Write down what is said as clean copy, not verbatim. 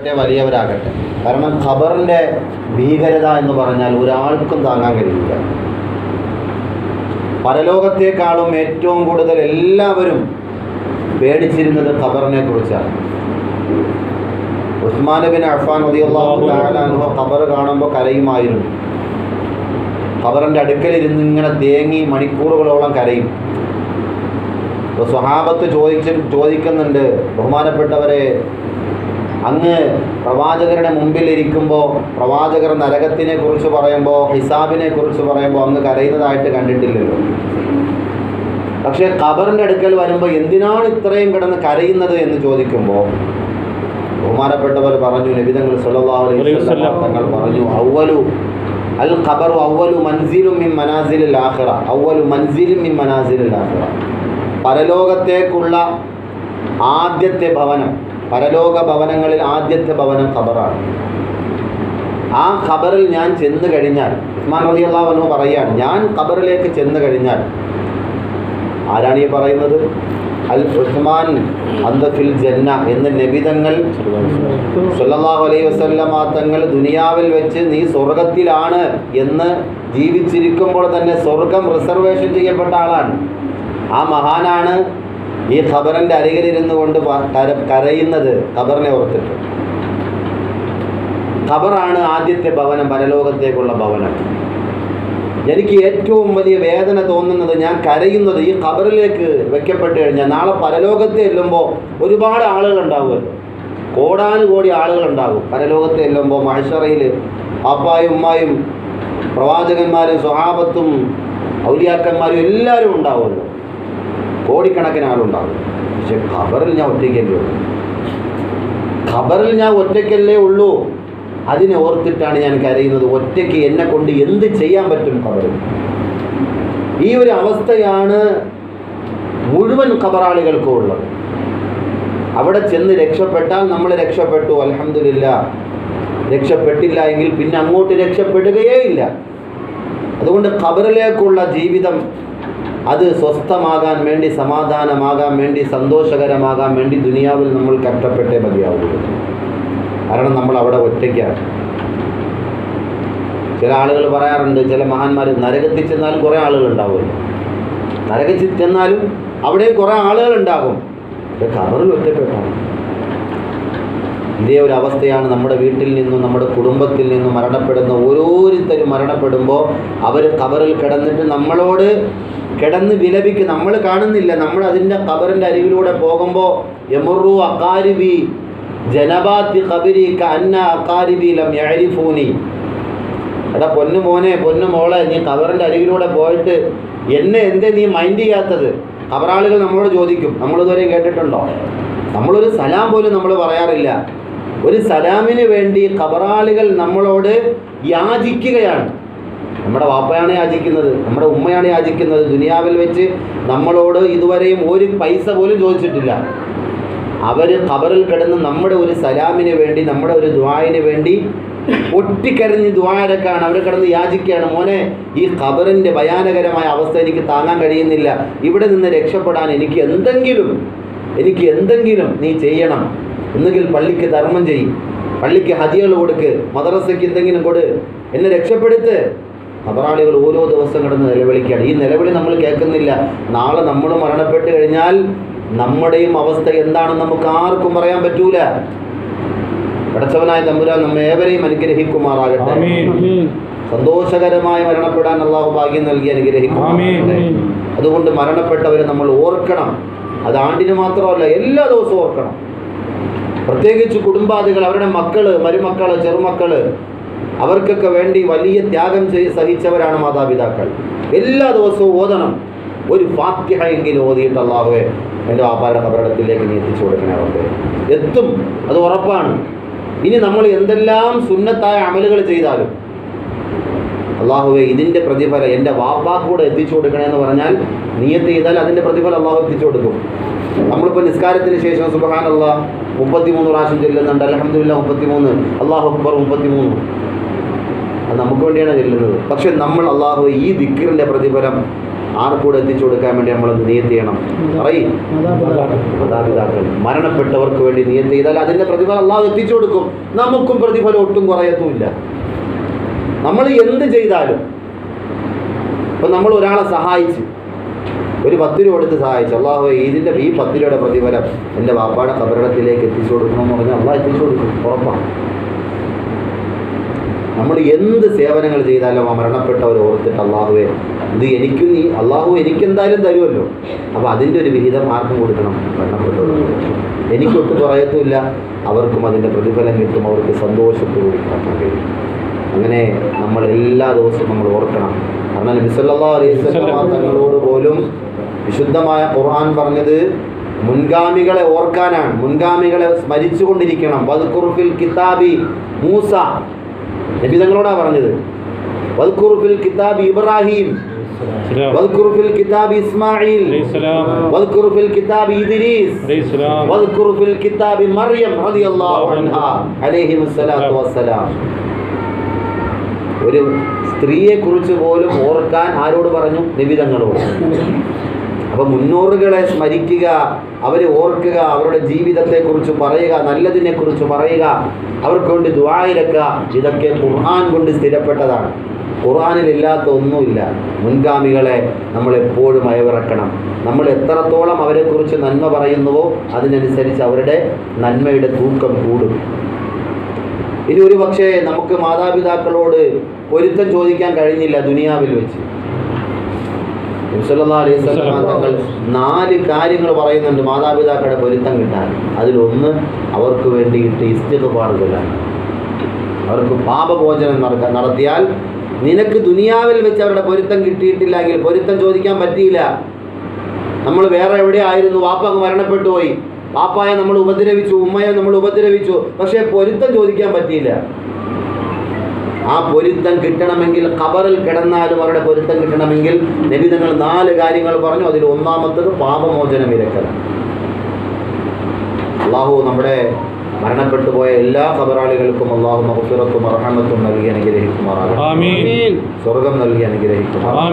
ചെറിയവരാകട്ടെ വലിയവരാകട്ടെ. കാരണം ഖബറിൻ്റെ ഭീകരത എന്ന് പറഞ്ഞാൽ ഒരാൾക്കും താങ്ങാൻ കഴിയില്ല. പരലോകത്തേക്കാളും ഏറ്റവും കൂടുതൽ എല്ലാവരും പേടിച്ചിരുന്നത് ഖബറിനെ കുറിച്ചാണ്. ഉസ്മാൻ ബിൻ അഫ്ഫാൻ റളിയല്ലാഹു തആല അൻഹു ഖബർ കാണുമ്പോൾ കരയുമായിരുന്നു. ഖബറിൻ്റെ അടുക്കലിരുന്ന് ഇങ്ങനെ തേങ്ങി മണിക്കൂറുകളോളം കരയും. അപ്പോൾ സ്വഹാബത്ത് ചോദിക്കുന്നുണ്ട്, ബഹുമാനപ്പെട്ടവരെ, അങ്ങ് പ്രവാചകരുടെ മുമ്പിലിരിക്കുമ്പോൾ പ്രവാചകർ നരകത്തിനെ കുറിച്ച് പറയുമ്പോൾ ഹിസാബിനെ കുറിച്ച് പറയുമ്പോൾ അങ്ങ് കരയുന്നതായിട്ട് കണ്ടിട്ടില്ലല്ലോ. പക്ഷേ ഖബറിൻ്റെ അടുക്കൽ വരുമ്പോൾ എന്തിനാണ് ഇത്രയും കിടന്ന് കരയുന്നത് എന്ന് ചോദിക്കുമ്പോൾ ബഹുമാനപ്പെട്ടവർ പറഞ്ഞു, നബി തങ്ങൾ സല്ലല്ലാഹു അലൈഹി വസല്ലം തങ്ങൾ പറഞ്ഞു, അവ്വലു അൽ ഖബറു അവ്വലു മൻസിലും മിൻ മനാസിലിൽ ആഖിറ, അവ്വലു മൻസിലും മിൻ മനാസിലിൽ ആഖിറ. പരലോകത്തേക്കുള്ള ആദ്യത്തെ ഭവനം, പരലോക ഭവനങ്ങളിൽ ആദ്യത്തെ ഭവനം ഖബറാണ്. ആ ഖബറിൽ ഞാൻ ചെന്ന് കഴിഞ്ഞാൽ, ഉസ്മാൻ റളിയല്ലാഹു അൻഹു പറയുകയാണ്, ഞാൻ ഖബറിലേക്ക് ചെന്ന് കഴിഞ്ഞാൽ, ആരാണ് ഈ പറയുന്നത്? അൽ ഉസ്മാൻ അന്ത ഫിൽ ജന്ന എന്ന് നബിതങ്ങൾ സല്ലല്ലാഹു അലൈഹി വസല്ലമ തങ്ങൾ ദുനിയാവിൽ വെച്ച് നീ സ്വർഗത്തിലാണ് എന്ന് ജീവിച്ചിരിക്കുമ്പോൾ തന്നെ സ്വർഗം റിസർവേഷൻ ചെയ്യപ്പെട്ട ആളാണ്. ആ മഹാനാണ് ഈ ഖബറിൻ്റെ അരികിലിരുന്നു കൊണ്ട് കരയുന്നത് ഖബറിനെ ഓർത്തിട്ട്. ഖബറാണ് ആദ്യത്തെ ഭവനം, പരലോകത്തേക്കുള്ള ഭവനം. എനിക്ക് ഏറ്റവും വലിയ വേദന തോന്നുന്നത്, ഞാൻ കരയുന്നത് ഈ ഖബറിലേക്ക് വെക്കപ്പെട്ട് കഴിഞ്ഞാൽ നാളെ പരലോകത്തെ ചെല്ലുമ്പോൾ ഒരുപാട് ആളുകൾ ഉണ്ടാവുമല്ലോ, കോടാനുകോടി ആളുകളുണ്ടാകും. പരലോകത്തെ ചെല്ലുമ്പോൾ മഹ്ശറയിൽ അപ്പായും ഉമ്മായും പ്രവാചകന്മാരും സ്വഹാബത്തും ഔലിയാക്കന്മാരും എല്ലാവരും ഉണ്ടാവുമല്ലോ, കോടിക്കണക്കിന് ആളുണ്ടാകും. പക്ഷെ ഖബറിൽ ഞാൻ ഒറ്റയ്ക്കല്ലേ ഉള്ളൂ. ഖബറിൽ ഞാൻ ഒറ്റയ്ക്കല്ലേ ഉള്ളൂ. അതിനെ ഓർത്തിട്ടാണ് ഞാൻ കരയുന്നത്. ഒറ്റയ്ക്ക് എന്നെ കൊണ്ട് എന്ത് ചെയ്യാൻ പറ്റും ഖബറിൽ? ഈ ഒരു അവസ്ഥയാണ് മുഴുവൻ ഖബറാളികൾക്കും ഉള്ളത്. അവിടെ ചെന്ന് രക്ഷപ്പെട്ടാൽ നമ്മൾ രക്ഷപ്പെട്ടു, അൽഹംദുലില്ലാഹ്. രക്ഷപ്പെട്ടില്ല എങ്കിൽ പിന്നെ അങ്ങോട്ട് രക്ഷപ്പെടുകയേ ഇല്ല. അതുകൊണ്ട് ഖബറിലേക്കുള്ള ജീവിതം അത് സ്വസ്ഥമാകാൻ വേണ്ടി, സമാധാനമാകാൻ വേണ്ടി, സന്തോഷകരമാകാൻ വേണ്ടി ദുനിയാവിൽ നമ്മൾ കഷ്ടപ്പെട്ടേ മതിയാവുള്ളൂ. കാരണം നമ്മൾ അവിടെ ഒറ്റയ്ക്കാണ്. ചില ആളുകൾ പറയാറുണ്ട്, ചില മഹാന്മാർ, നരകത്തിൽ ചെന്നാലും കുറേ ആളുകൾ ഉണ്ടാവുമല്ലോ. നരകത്തിൽ ചെന്നാലും അവിടെയും കുറേ ആളുകൾ ഉണ്ടാകും. ഖബറിൽ ഒറ്റപ്പെട്ടാണ്. ഇതേ ഒരു അവസ്ഥയാണ് നമ്മുടെ വീട്ടിൽ നിന്നും നമ്മുടെ കുടുംബത്തിൽ നിന്നും മരണപ്പെടുന്ന ഓരോരുത്തരും മരണപ്പെടുമ്പോൾ അവർ ഖബറിൽ കിടന്നിട്ട് നമ്മളോട് കിടന്ന് വിലപിക്കും. നമ്മൾ കാണുന്നില്ല, നമ്മൾ അതിൻ്റെ ഖബറിൻ്റെ അരികിലൂടെ പോകുമ്പോൾ യമുറു അഖാരിബി ജനബാത്തി ഖബരി കഅന്ന അഖാരിബി ലം യഅരിഫൂനി. എടാ പൊന്നു മോനെ, പൊന്നു മോളെ, നീ ഖബറിൻ്റെ അരികിലൂടെ പോയിട്ട് എന്നെ എന്തേ നീ മൈൻഡ് ചെയ്യാത്തത്? ഖബറാളികൾ നമ്മളോട് ചോദിക്കും. നമ്മളിതുവരെയും കേട്ടിട്ടുണ്ടോ? നമ്മളൊരു സലാം പോലും നമ്മൾ പറയാറില്ല. ഒരു സലാമിന് വേണ്ടി ഖബറാളികൾ നമ്മളോട് യാചിക്കുകയാണ്. നമ്മുടെ വാപ്പയാണ് യാചിക്കുന്നത്, നമ്മുടെ ഉമ്മയാണ് യാചിക്കുന്നത്. ദുനിയാവിൽ വെച്ച് നമ്മളോട് ഇതുവരെയും ഒരു പൈസ പോലും ചോദിച്ചിട്ടില്ല. അവർ ഖബറിൽ കിടന്ന് നമ്മുടെ ഒരു സലാമിന് വേണ്ടി, നമ്മുടെ ഒരു ദുആഇന് വേണ്ടി ഒട്ടിക്കരഞ്ഞ് ദുആരക്കാണ്. അവർ കിടന്ന് യാചിക്കുകയാണ്, മോനെ, ഈ ഖബറിൻ്റെ ഭയാനകരമായ അവസ്ഥ എനിക്ക് താങ്ങാൻ കഴിയുന്നില്ല. ഇവിടെ നിന്ന് രക്ഷപ്പെടാൻ എനിക്ക് എന്തെങ്കിലും നീ ചെയ്യണം. ഒന്നുകിൽ പള്ളിക്ക് ധർമ്മം ചെയ്യും, പള്ളിക്ക് ഹദിയകൾ കൊടുക്ക്, മദ്രസയ്ക്ക് എന്തെങ്കിലും കൊടു, എന്നെ രക്ഷപ്പെടുത്ത്. ഖബറാളികൾ ഓരോ ദിവസം കിടന്ന് നിലവിളിക്കുകയാണ്. ഈ നിലവിളി നമ്മൾ കേൾക്കുന്നില്ല. നാളെ നമ്മൾ മരണപ്പെട്ട് കഴിഞ്ഞാൽ നമ്മുടെയും അവസ്ഥ എന്താണെന്ന് നമുക്ക് ആർക്കും പറയാൻ പറ്റൂല. പടച്ചവനായ തമ്പുരാൻ നമ്മെ ഏവരെയും അനുഗ്രഹിക്കുമാറാകട്ടെ. സന്തോഷകരമായി മരണപ്പെടാൻ അള്ളാഹു ഭാഗ്യം നൽകി അനുഗ്രഹിക്കുമാറാകട്ടെ. അതുകൊണ്ട് മരണപ്പെട്ടവരെ നമ്മൾ ഓർക്കണം. അത് ആണ്ടിന് മാത്രമല്ല, എല്ലാ ദിവസവും ഓർക്കണം. പ്രത്യേകിച്ച് കുടുംബാദികൾ, അവരുടെ മക്കള്, മരുമക്കള്, ചെറുമക്കള്, അവർക്കൊക്കെ വേണ്ടി വലിയ ത്യാഗം സഹിച്ചവരാണ് മാതാപിതാക്കൾ. എല്ലാ ദിവസവും ഓതണം. ഒരു ഫാത്തിഹ എങ്കിലും ഓതിയിട്ട് അല്ലാഹുവേ എൻ്റെ വാപ്പാരുടെ ഖബറിടത്തിലേക്ക് നീ എത്തിച്ചു കൊടുക്കണേ. അവർക്ക് എത്തും, അത് ഉറപ്പാണ്. ഇനി നമ്മൾ എന്തെല്ലാം സുന്നത്തായ അമലുകൾ ചെയ്താലും അല്ലാഹുവേ ഇതിൻ്റെ പ്രതിഫലം എൻ്റെ വാപ്പാക്കൂടെ എത്തിച്ചു കൊടുക്കണേ എന്ന് പറഞ്ഞാൽ നിയത്ത് ചെയ്താൽ അതിൻ്റെ പ്രതിഫലം അല്ലാഹു എത്തിച്ചു കൊടുക്കും. നമ്മളിപ്പോൾ നിസ്കാരത്തിന് ശേഷം സുബ്ഹാനല്ലാഹ് 33 പ്രാവശ്യം ചൊല്ലുന്നുണ്ട്, അൽഹംദുലില്ലാഹ് 33, അല്ലാഹു അക്ബർ 33. അത് നമുക്ക് വേണ്ടിയാണ് ചൊല്ലുന്നത്. പക്ഷെ നമ്മൾ അല്ലാഹു ഈ ദിക്റിൻ്റെ പ്രതിഫലം ആർക്കൂടെ എത്തിച്ചു കൊടുക്കാൻ വേണ്ടി നമ്മൾ നിയത്ത് ചെയ്യണം? പറയും മാതാപിതാക്കൾ മരണപ്പെട്ടവർക്ക് വേണ്ടി നിയത്ത് ചെയ്താൽ അതിൻ്റെ പ്രതിഫലം അള്ളാഹു എത്തിച്ചു കൊടുക്കും. നമുക്കും പ്രതിഫലം ഒട്ടും കുറയത്തുമില്ല. നമ്മൾ എന്ത് ചെയ്താലും, ഇപ്പം നമ്മൾ ഒരാളെ സഹായിച്ച് ഒരു 10 രൂപ കൊടുത്ത് സഹായിച്ചു, അള്ളാഹു ഇതിൻ്റെ ഈ 10 രൂപയുടെ പ്രതിഫലം എൻ്റെ വാപ്പാടെ ഖബറിടത്തിലേക്ക് എത്തിച്ചു കൊടുക്കണമെന്ന് പറഞ്ഞാൽ അള്ളാഹ് എത്തിച്ചു കൊടുക്കും, ഉറപ്പാണ്. നമ്മൾ എന്ത് സേവനങ്ങൾ ചെയ്താലും ആ മരണപ്പെട്ടവർ ഓർത്തിട്ട് അള്ളാഹുവേ ഇത് എനിക്കും നീ അള്ളാഹു എനിക്കെന്തായാലും തരുമല്ലോ, അപ്പോൾ അതിൻ്റെ ഒരു വിഹിതം ആർക്കും കൊടുക്കണം? മരണപ്പെട്ടവർ. എനിക്കൊട്ടും കുറയത്തുമില്ല, അവർക്കും അതിൻ്റെ പ്രതിഫലം കിട്ടും, അവർക്ക് സന്തോഷത്തോടുകൂടി കാണാൻ കഴിയും. അങ്ങനെ നമ്മൾ എല്ലാ ദിവസവും നമ്മൾ ഓർക്കണം. കാരണം നബി സല്ലല്ലാഹു അലൈഹി വസല്ലം തങ്ങളോട് പോലും വിശുദ്ധമായ ഖുർആൻ പറഞ്ഞത് മുൻഗാമികളെ ഓർക്കാനാണ്, മുൻഗാമികളെ സ്മരിച്ചുകൊണ്ടിരിക്കണം. വദ്കുർ ഫിൽ കിതാബി മൂസ, നബി തങ്ങളോടാ പറഞ്ഞത്. വദ്കുർ ഫിൽ കിതാബി ഇബ്രാഹിം, വദ്കുർ ഫിൽ കിതാബി ഇസ്മാഈൽ, വദ്കുർ ഫിൽ കിതാബി ഇദ്രീസ്, വദ്കുർ ഫിൽ കിതാബി മറിയം റളിയല്ലാഹു അൻഹാ അലൈഹിസ്സലാത്തു വസ്സലാം. ഒരു സ്ത്രീയെ കുറിച്ച് പോലും ഓർക്കാൻ ആരോട് പറഞ്ഞു? നബി തങ്ങളോട്. അപ്പോൾ മുന്നോറുകളെ സ്മരിക്കുക, അവരെ ഓർക്കുക, അവരുടെ ജീവിതത്തെക്കുറിച്ച് പറയുക, നല്ലതിനെക്കുറിച്ച് പറയുക, അവർക്ക് വേണ്ടി ദുആയിരക്കുക, ഇതൊക്കെ ഖുർആൻ കൊണ്ട് സ്ഥിരപ്പെട്ടതാണ്. ഖുർആനിലില്ലാത്ത ഒന്നുമില്ല. മുൻഗാമികളെ നമ്മളെപ്പോഴും അയവിറക്കണം. നമ്മൾ എത്രത്തോളം അവരെക്കുറിച്ച് നന്മ പറയുന്നുവോ അതിനനുസരിച്ച് അവരുടെ നന്മയുടെ തൂക്കം കൂടും. ഇനി ഒരു പക്ഷേ നമുക്ക് മാതാപിതാക്കളോട് പൊരുത്തം ചോദിക്കാൻ കഴിഞ്ഞില്ല ദുനിയാവിൽ വെച്ച്. നബി സല്ലല്ലാഹു അലൈഹി വസല്ലം തങ്ങൾ 4 കാര്യങ്ങൾ പറയുന്നുണ്ട് മാതാപിതാക്കളുടെ പൊരുത്തം കിട്ടാൻ. അതിലൊന്ന് അവർക്ക് വേണ്ടിയിട്ട് ഇസ്തിഗ്ഫാർ ചൊല്ലാണ്. അവർക്ക് പാപമോചനം നടത്തിയാൽ നിനക്ക് ദുനിയാവിൽ വെച്ച് അവരുടെ പൊരുത്തം കിട്ടിയിട്ടില്ലെങ്കിൽ, പൊരുത്തം ചോദിക്കാൻ പറ്റിയില്ല, നമ്മൾ വേറെ എവിടെ ആയിരുന്നു, വാപ്പ അങ്ങ് മരണപ്പെട്ടു പോയി, വാപ്പായെ നമ്മൾ ഉപദ്രവിച്ചു, ഉമ്മയെ നമ്മൾ ഉപദ്രവിച്ചു, പക്ഷേ പൊരുത്തം ചോദിക്കാൻ പറ്റിയില്ല. ആ പൊരുത്തം കിട്ടണമെങ്കിൽ ഖബറിൽ കിടന്നാലും അവരുടെ പൊരുത്തം കിട്ടണമെങ്കിൽ നബി തങ്ങൾ 4 കാര്യങ്ങൾ പറഞ്ഞു. അതിൽ ഒന്നാമത്തത് പാപമോചനം ഇരക്കലാണ്. അള്ളാഹു നമ്മുടെ മരണപ്പെട്ടു പോയ എല്ലാ ഖബറാളികൾക്കും അള്ളാഹു മഗ്ഫിറത്തും റഹ്മത്തും നൽകി അനുഗ്രഹിക്കുമാറാകട്ടെ. സ്വർഗം നൽകി അനുഗ്രഹിക്കുമാറാകട്ടെ.